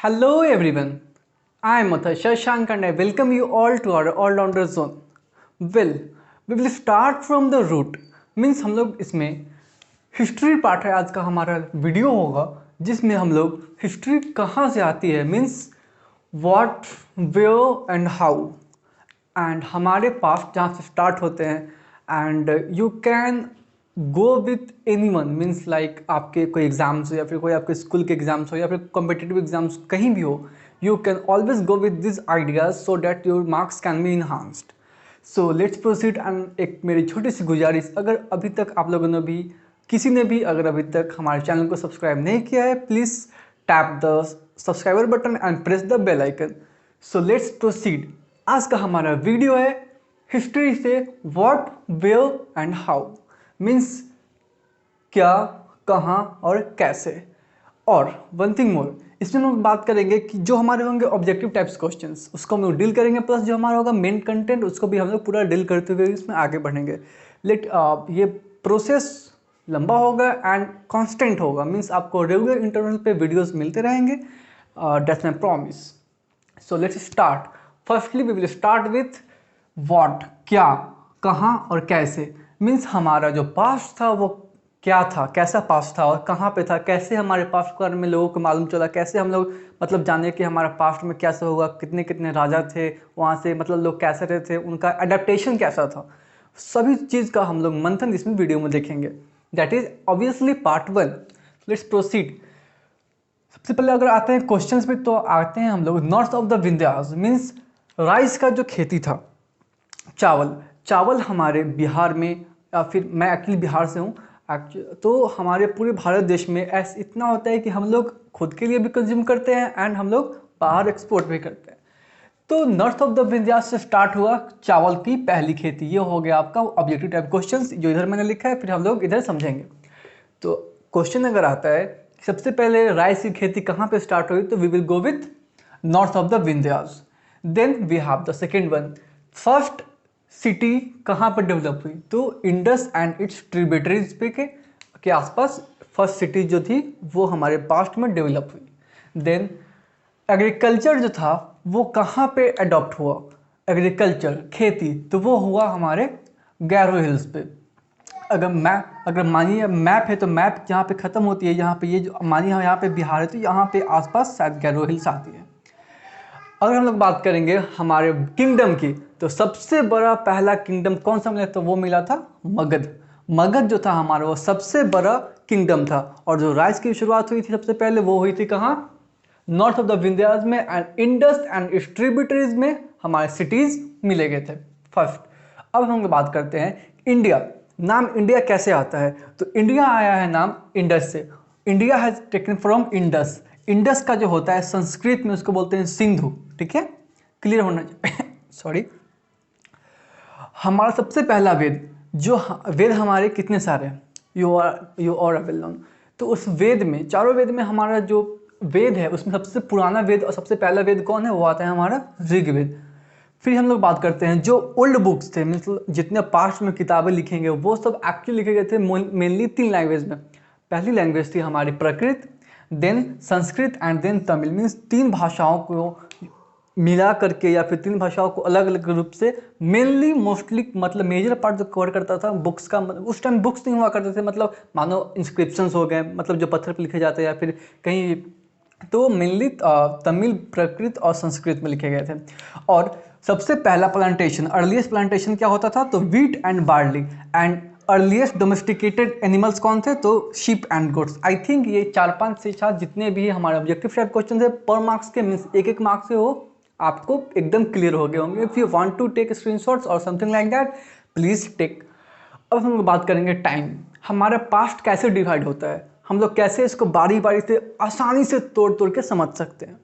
Hello everyone, I am Mathur Shashank and I welcome you all to our all-rounder zone. Well, we will start from the root. Means हम लोग इसमें history part है आज का हमारा video होगा जिसमें हम लोग हिस्ट्री कहाँ से आती है means what where and how and हमारे पास्ट जहाँ से स्टार्ट होते हैं and you can go with any one means like आपके कोई एग्जाम्स हो या फिर कोई आपके स्कूल के एग्जाम्स हो या फिर कॉम्पिटिटिव एग्जाम्स कहीं भी हो you can always go with this ideas so that your marks can be enhanced. So let's proceed. And एक मेरी छोटी सी गुजारिश, अगर अभी तक आप लोगों ने भी किसी ने भी अगर अभी तक हमारे चैनल को सब्सक्राइब नहीं किया है please tap the subscriber button and press the bell icon. So let's proceed. आज का हमारा वीडियो है हिस्ट्री से what where and how means क्या, कहाँ और कैसे. और वन थिंग मोर, इसमें हम बात करेंगे कि जो हमारे होंगे ऑब्जेक्टिव टाइप्स क्वेश्चंस उसको हम लोग डील करेंगे, प्लस जो हमारा होगा मेन कंटेंट उसको भी हम लोग पूरा डील करते हुए इसमें आगे बढ़ेंगे. ये प्रोसेस लंबा होगा एंड कांस्टेंट होगा मीन्स आपको रेगुलर इंटरवल पे वीडियोस मिलते रहेंगे. That's my promise. So let's start. Firstly we will start with what, क्या, कहाँ और कैसे. मीन्स हमारा जो पास्ट था वो क्या था, कैसा पास्ट था और कहाँ पे था, कैसे हमारे पास्ट के बारे में लोगों को मालूम चला, कैसे हम लोग मतलब जाने कि हमारा पास्ट में कैसा होगा, कितने कितने राजा थे वहाँ से, मतलब लोग कैसे रहे थे, उनका अडेप्टेशन कैसा था, सभी चीज़ का हम लोग मंथन इसमें वीडियो में देखेंगे. That is obviously part 1. Let's proceed. सबसे पहले अगर आते हैं क्वेश्चंस पे तो आते हैं हम लोग north of the Vindhyas means rice का जो खेती था, चावल हमारे बिहार में, या फिर मैं एक्चुअली बिहार से हूँ तो हमारे पूरे भारत देश में ऐसा इतना होता है कि हम लोग खुद के लिए भी कंज्यूम करते हैं एंड हम लोग बाहर एक्सपोर्ट भी करते हैं. तो नॉर्थ ऑफ द विंध्यास से स्टार्ट हुआ चावल की पहली खेती. ये हो गया आपका ऑब्जेक्टिव टाइप क्वेश्चन जो इधर मैंने लिखा है, फिर हम लोग इधर समझेंगे. तो क्वेश्चन अगर आता है सबसे पहले राइस की खेती कहाँ पे स्टार्ट हुई तो we will go with north of the Vindhyas. Then we have the second one, first city कहाँ पर डेवलप हुई तो इंडस एंड इट्स ट्रिब्यूटरीज पे के आसपास फर्स्ट सिटी जो थी वो हमारे पास्ट में डेवलप हुई. देन एग्रीकल्चर जो था वो कहाँ पे अडॉप्ट हुआ, एग्रीकल्चर खेती तो वो हुआ हमारे गैरो हिल्स पे. अगर मानिए मैप है तो मैप जहाँ पे ख़त्म होती है, यहाँ पे ये जो मानिए यहाँ पे बिहार है तो यहाँ पे आसपास शायद गैरो हिल्स आती है. अगर हम लोग बात करेंगे हमारे किंगडम की तो सबसे बड़ा पहला किंगडम कौन सा मिला तो वो मिला था मगध जो था हमारा वो सबसे बड़ा किंगडम था. और जो राइस की शुरुआत हुई थी सबसे पहले वो हुई थी कहाँ, नॉर्थ ऑफ द विंध्यास में and Indus and it's tributaries में हमारे सिटीज मिले गए थे फर्स्ट. अब हम लोग बात करते हैं इंडिया. नाम इंडिया कैसे आता है तो इंडिया आया है नाम इंडस से. India has taken from Indus. Indus का जो होता है संस्कृत में उसको बोलते हैं सिंधु. ठीक है, क्लियर होना चाहिए. सॉरी. हमारा सबसे पहला वेद, जो वेद हमारे कितने सारे हैं, यू आर वेल नोन. तो उस वेद में, चारों वेद में हमारा जो वेद है उसमें सबसे पुराना वेद और सबसे पहला वेद कौन है वो आता है हमारा ऋग्वेद. फिर हम लोग बात करते हैं जो ओल्ड बुक्स थे मतलब जितने पास्ट में किताबें लिखेंगे वो सब एक्चुअली लिखे गए थे मेनली 3 लैंग्वेज में. पहली लैंग्वेज थी हमारी Prakrit, then Sanskrit and then Tamil. Means 3 भाषाओं को मिला करके या फिर 3 भाषाओं को अलग अलग रूप से मेनली मोस्टली मतलब मेजर पार्ट जो कवर करता था बुक्स का. उस टाइम बुक्स नहीं हुआ करते थे, मतलब मानो इंस्क्रिप्शंस हो गए मतलब जो पत्थर पर लिखे जाते हैं या फिर कहीं, तो मेनली तमिल, प्राकृत और संस्कृत में लिखे गए थे. और सबसे पहला प्लांटेशन, अर्लीस्ट प्लांटेशन क्या होता था तो wheat and barley. And earliest domesticated animals कौन थे तो sheep and goats. I think ये 4-5 से 7 जितने भी हमारे ऑब्जेक्टिव टाइप क्वेश्चन थे पर मार्क्स के मीन्स एक मार्क्स से हो आपको एकदम क्लियर हो गए होंगे. If you want to take screenshots और something like that please take. अब हम लोग बात करेंगे टाइम. हमारा पास्ट कैसे डिवाइड होता है, हम लोग कैसे इसको बारी बारी से आसानी से तोड़ के समझ सकते हैं.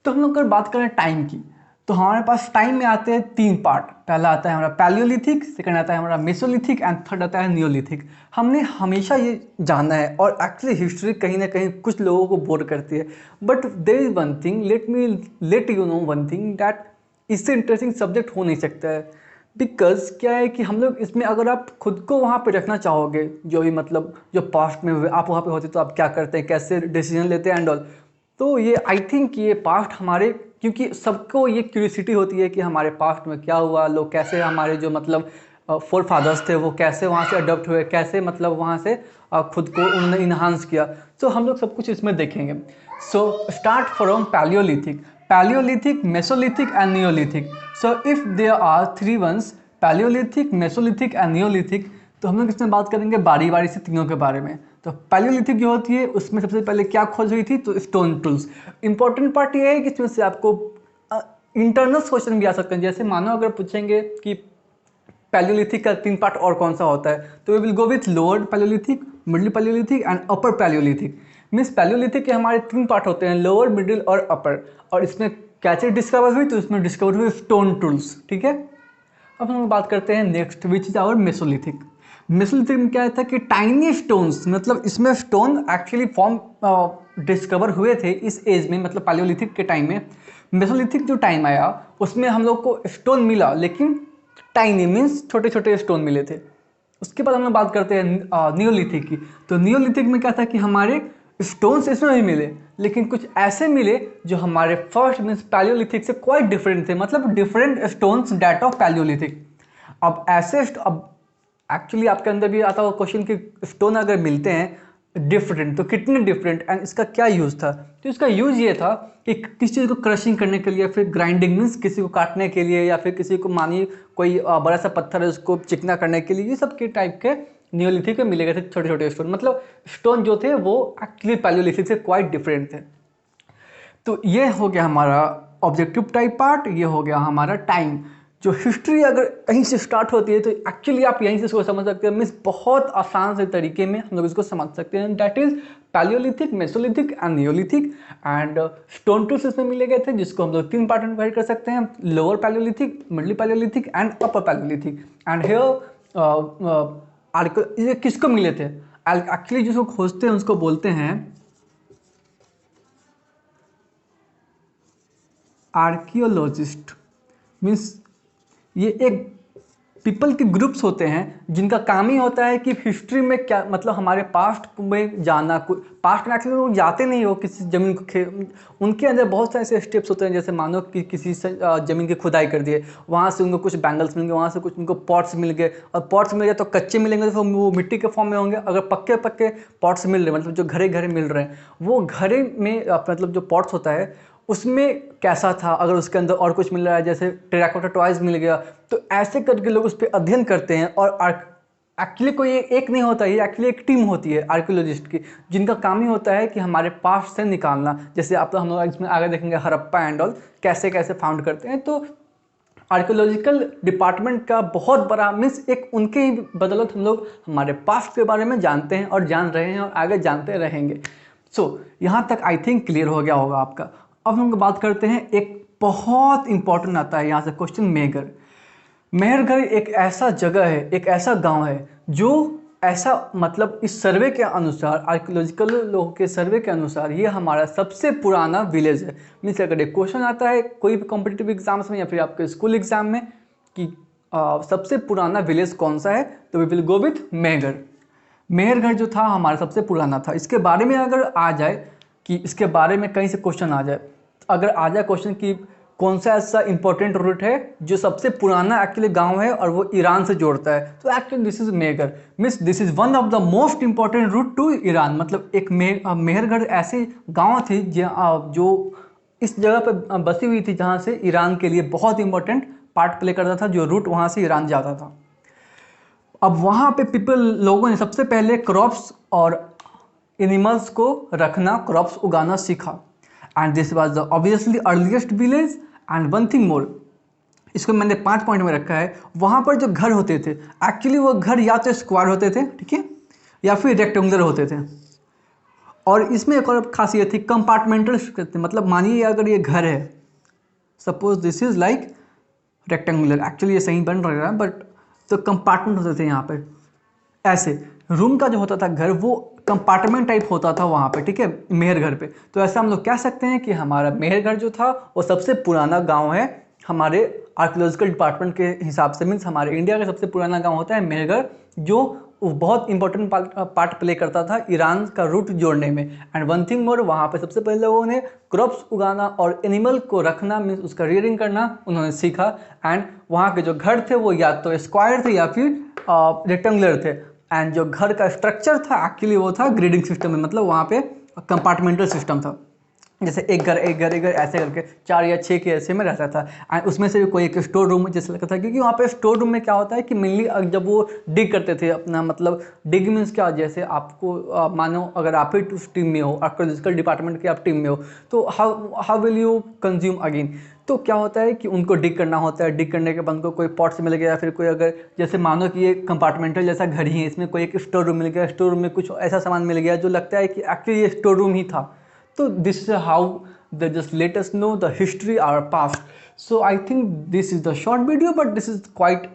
तो हम लोग अगर बात करें टाइम की तो हमारे पास टाइम में आते हैं 3 पार्ट. पहला आता है हमारा पैलियोलिथिक, सेकंड आता है हमारा मेसोलिथिक एंड थर्ड आता है नियोलिथिक. हमने हमेशा ये जाना है और एक्चुअली हिस्ट्री कहीं ना कहीं कुछ लोगों को बोर करती है, but there is one thing, let you know one thing that इससे इंटरेस्टिंग सब्जेक्ट हो नहीं सकता है. बिकॉज क्या है कि हम लोग इसमें अगर आप खुद को वहाँ पे रखना चाहोगे, जो भी मतलब जो पास्ट में आप वहाँ पे होते तो आप क्या करते हैं, कैसे डिसीजन लेते हैं एंड ऑल, तो ये आई थिंक ये पास्ट हमारे, क्योंकि सबको ये क्यूरियोसिटी होती है कि हमारे पास्ट में क्या हुआ, लोग कैसे, हमारे जो मतलब फोर फादर्स थे वो कैसे वहाँ से अडॉप्ट हुए, कैसे मतलब वहाँ से खुद को उन्होंने इन्हांस किया। तो हम लोग सब कुछ इसमें देखेंगे। So start from palaeolithic, mesolithic and neolithic. So if there are 3 ones, palaeolithic, mesolithic and neolithic, तो हम लोग इसमें बात करेंगे बारी बारी से तीनों के बारे में। तो पैलियोलिथिक जो होती है उसमें सबसे पहले क्या खोज हुई थी, तो स्टोन टूल्स। इंपॉर्टेंट पार्ट ये है कि इसमें से आपको इंटरनल क्वेश्चन भी आ सकते हैं। जैसे मानो अगर पूछेंगे कि पैलियोलिथिक का 3 पार्ट और कौन सा होता है, तो we will go with lower palaeolithic, middle palaeolithic and upper palaeolithic. Means palaeolithic के हमारे 3 पार्ट होते हैं, लोअर, मिडिल और अपर। और इसमें क्या चीज़ डिस्कवर हुई, तो इसमें डिस्कवर हुई स्टोन टूल्स। ठीक है, अब हम बात करते हैं next, which is our mesolithic. Mesolithic में क्या था कि टाइनी स्टोन्स, मतलब इसमें स्टोन एक्चुअली फॉर्म डिस्कवर हुए थे इस एज में, मतलब पैलियोलिथिक के टाइम में। मेसोलिथिक जो टाइम आया उसमें हम लोग को स्टोन मिला, लेकिन टाइनी मीन्स छोटे छोटे स्टोन मिले थे। उसके बाद हम लोग बात करते हैं नियोलिथिक की। तो नियोलिथिक में क्या था कि हमारे स्टोन्स इसमें नहीं मिले, लेकिन कुछ ऐसे मिले जो हमारे फर्स्ट मीन्स पैलियोलिथिक से क्वाइट डिफरेंट थे, मतलब different stones date of palaeolithic. अब ऐसे अब एक्चुअली आपके अंदर भी आता हुआ क्वेश्चन कि स्टोन अगर मिलते हैं डिफरेंट तो कितने डिफरेंट एंड इसका क्या यूज़ था। तो इसका यूज़ ये था कि किसी चीज़ को क्रशिंग करने के लिए, या फिर ग्राइंडिंग मीन्स किसी को काटने के लिए, या फिर किसी को मानिए कोई बड़ा सा पत्थर है उसको चिकना करने के लिए, ये सब के टाइप के नियोलिथिक में मिले गए थे छोटे छोटे स्टोन। मतलब स्टोन जो थे वो एक्चुअली पैलियोलिथिक से क्वाइट डिफरेंट थे। तो ये हो गया हमारा ऑब्जेक्टिव टाइप पार्ट, ये हो गया हमारा टाइम। जो हिस्ट्री अगर कहीं से स्टार्ट होती है तो एक्चुअली आप यहीं से इसको समझ सकते हैं। मीन्स बहुत आसान से तरीके में हम लोग इसको समझ सकते हैं। That is Palaeolithic, mesolithic and Neolithic. And stone tools इसमें मिले गए थे, जिसको हम लोग 3 पार्ट में डिवाइड कर सकते हैं, lower palaeolithic, middle palaeolithic and upper Palaeolithic. And here ये किसको मिले थे, एक्चुअली जिसको खोजते हैं उसको बोलते हैं आर्कियोलॉजिस्ट। मीन्स ये एक पीपल के ग्रुप्स होते हैं जिनका काम ही होता है कि हिस्ट्री में क्या, मतलब हमारे पास्ट में जाना। पास्ट में एक्चुअली लोग जाते नहीं हो किसी ज़मीन को, उनके अंदर बहुत सारे ऐसे स्टेप्स होते हैं। जैसे मानो कि किसी से ज़मीन की खुदाई कर दिए, वहाँ से उनको कुछ बैंगल्स मिल गए, वहाँ से कुछ उनको पॉट्स मिल गए। और पॉट्स मिल गए तो कच्चे मिलेंगे तो वो मिट्टी के फॉर्म में होंगे। अगर पक्के पक्के पॉट्स मिल रहे हैं, मतलब जो घरे घरे मिल रहे हैं, वो घरे में मतलब जो पॉट्स होता है उसमें कैसा था, अगर उसके अंदर और कुछ मिल रहा है, जैसे टेराकोटा टॉयज मिल गया, तो ऐसे करके लोग उस पर अध्ययन करते हैं। और एक्चुअली कोई एक नहीं होता, ये एक्चुअली एक टीम होती है आर्कियोलॉजिस्ट की, जिनका काम ही होता है कि हमारे पास्ट से निकालना। जैसे आप तो हम लोग इसमें आगे देखेंगे हड़प्पा एंड ऑल कैसे कैसे फाउंड करते हैं। तो आर्कियोलॉजिकल डिपार्टमेंट का बहुत बड़ा मीन्स एक उनके ही बदौलत हम लोग हमारे पास्ट के बारे में जानते हैं और जान रहे हैं और आगे जानते रहेंगे। सो यहाँ तक आई थिंक क्लियर हो गया होगा आपका। अब हम बात करते हैं, एक बहुत इंपॉर्टेंट आता है यहाँ से क्वेश्चन, मेहरगढ़। मेहरगढ़ एक ऐसा जगह है, एक ऐसा गांव है जो ऐसा, मतलब इस सर्वे के अनुसार, आर्कियोलॉजिकल लोगों के सर्वे के अनुसार ये हमारा सबसे पुराना विलेज है। मीन्स अगर एक क्वेश्चन आता है कोई भी कॉम्पिटिटिव एग्जाम्स में या फिर आपके स्कूल एग्जाम में कि सबसे पुराना विलेज कौन सा है, तो we will go with Mehrgarh. Mehrgarh जो था हमारा सबसे पुराना था। इसके बारे में अगर आ जाए कि इसके बारे में कहीं से क्वेश्चन आ जाए, अगर आ जाए क्वेश्चन कि कौन सा ऐसा इंपॉर्टेंट रूट है जो सबसे पुराना एक्चुअली गांव है और वो ईरान से जोड़ता है, तो actually this is Mehrgarh. Means this is one of the most important route to Iran. मतलब एक मेहरगढ़ ऐसी गांव थी जो इस जगह पर बसी हुई थी जहाँ से ईरान के लिए बहुत इंपॉर्टेंट पार्ट प्ले करता था, जो रूट वहाँ से ईरान जाता था। अब वहाँ पे पीपल लोगों ने सबसे पहले क्रॉप्स और एनिमल्स को रखना, क्रॉप्स उगाना सीखा। And this was the obviously earliest village. And one thing more, इसको मैंने 5 पॉइंट में रखा है। वहाँ पर जो घर होते थे एक्चुअली वो घर या तो स्क्वायर होते थे, ठीक है, या फिर रेक्टेंगुलर होते थे। और इसमें एक और खासियत थी, कंपार्टमेंटल। मतलब मानिए अगर ये घर है, suppose this is like rectangular, actually ये सही बन रहा है बट तो कंपार्टमेंट होते थे यहाँ पे ऐसे। रूम का जो होता था घर वो कंपार्टमेंट टाइप होता था वहाँ पे, ठीक है, मेहरगढ़ पे। तो ऐसा हम लोग कह सकते हैं कि हमारा मेहरगढ़ जो था वो सबसे पुराना गांव है हमारे आर्कियोलॉजिकल डिपार्टमेंट के हिसाब से। मीन्स हमारे इंडिया का सबसे पुराना गांव होता है मेहरगढ़, जो वो बहुत इंपॉर्टेंट पार्ट प्ले करता था ईरान का रूट जोड़ने में। एंड वन थिंग मोर, वहाँ पे सबसे पहले लोगों ने क्रॉप्स उगाना और एनिमल को रखना मीन्स उसका रियरिंग करना उन्होंने सीखा। एंड वहाँ के जो घर थे वो या तो स्क्वायर थे या फिर रेक्टेंगुलर थे। एंड जो घर का स्ट्रक्चर था एक्चुअली वो था ग्रिडिंग सिस्टम में, मतलब वहाँ पे कंपार्टमेंटल सिस्टम था, जैसे एक घर एक घर एक घर ऐसे करके 4 या 6 के ऐसे में रहता था। एंड उसमें से भी कोई एक स्टोर रूम जैसे लगता था, क्योंकि वहाँ पे स्टोर रूम में क्या होता है कि मेनली जब वो डिग करते थे अपना, मतलब डिग मीन्स क्या, जैसे आपको मानो अगर आप ही उस टीम में हो, आर्कोलॉजिकल डिपार्टमेंट की आप टीम में हो, तो how will you consume again. तो क्या होता है कि उनको डिग करना होता है, डिग करने के बाद उनको कोई पॉट्स मिल गया, या फिर कोई अगर जैसे मानो कि ये कंपार्टमेंटल जैसा घर ही है, इसमें कोई एक स्टोर रूम मिल गया, स्टोर रूम में कुछ ऐसा सामान मिल गया जो लगता है कि एक्चुअली ये स्टोर रूम ही था। So this is how they just let us know the history our past. So I think this is the short video, but this is quite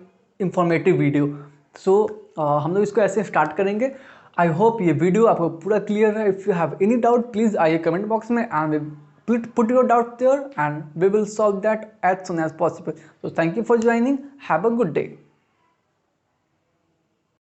informative video. So हम लोग इसको ऐसे start करेंगे। I hope ये video आपको पूरा clear है। If you have any doubt please आइए कमेंट बॉक्स में and put your doubt there and we will solve that as soon as possible. So thank you for joining. Have a good day.